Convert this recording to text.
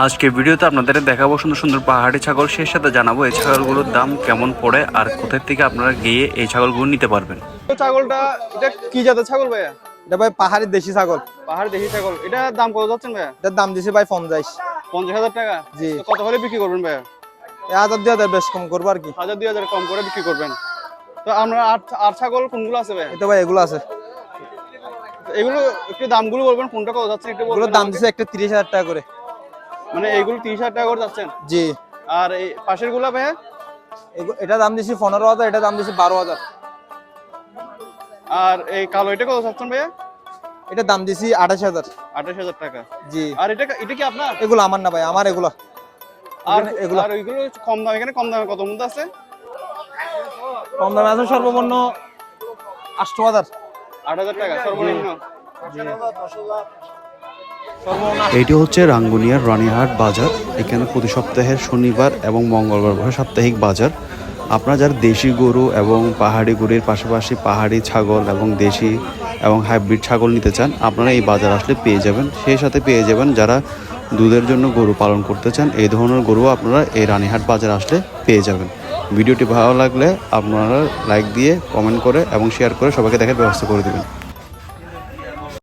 আজকে ভিডিওতে আপনাদের দেখাবো সুন্দর সুন্দর পাহাড়ি ছাগল, সেই সাথে জানাবো এই ছাগলগুলোর দাম কেমন পড়ে আর কোথা থেকে আপনারা গিয়ে এই ছাগলগুলো নিতে পারবেন। ছাগলটা এটা কি জাতের ছাগল ভাইয়া? এটা ভাই পাহাড়ি দেশি ছাগল। পাহাড়ি দেশি ছাগল, এটা দাম কত যাচ্ছেন ভাইয়া? এটার দাম দিছে ভাই 50,000 টাকা। জি। তো কত হলে বিক্রি করবেন ভাইয়া? 1000 বেশ কম করবো আর কি। 1000-2000 কম করে বিক্রি করবেন। তো আমরা আর ছাগল কোনগুলো আছে ভাইয়া? এটা ভাই এগুলো আছে, এগুলো একটু দামগুলো বলবেন, কোনটা কত যাচ্ছে একটু এগুলোর বলবেন? দাম দিছে একটা 30,000 টাকা করে। মানে এইগুলো 30,000 টাকা করে যাচ্ছেন? জি। আর এই পাশের গুলা ভাইয়া? এটা দাম দিছি 15,000, এটা দাম দিছি 12,000। আর এই কালো এটা কত যাচ্ছেন ভাইয়া? এটা দাম দিছি 28,000। 28,000 টাকা। জি। আর এটা কি আপনার? এগুলো আমার না ভাই, আমার এগুলো। আর এগুলো আর ওইগুলো কম দাম, এখানে কম দামে কত মধ্যে আছে? কম দামে আছে সর্বনিম্ন 8,000। 8,000 টাকা সর্বনিম্ন। এটি হচ্ছে রাঙ্গুনিয়ার রানীহাট বাজার। এখানে প্রতি সপ্তাহের শনিবার এবং মঙ্গলবার বসে সাপ্তাহিক বাজার। আপনারা যারা দেশি গরু এবং পাহাড়ি গরুর পাশাপাশি পাহাড়ি ছাগল এবং দেশি এবং হাইব্রিড ছাগল নিতে চান, আপনারা এই বাজার আসলে পেয়ে যাবেন। সেই সাথে পেয়ে যাবেন যারা দুধের জন্য গরু পালন করতে চান, এই ধরনের গরুও আপনারা এই রানীহাট বাজার আসলে পেয়ে যাবেন। ভিডিওটি ভালো লাগলে আপনারা লাইক দিয়ে কমেন্ট করে এবং শেয়ার করে সবাইকে দেখার ব্যবস্থা করে দেবেন।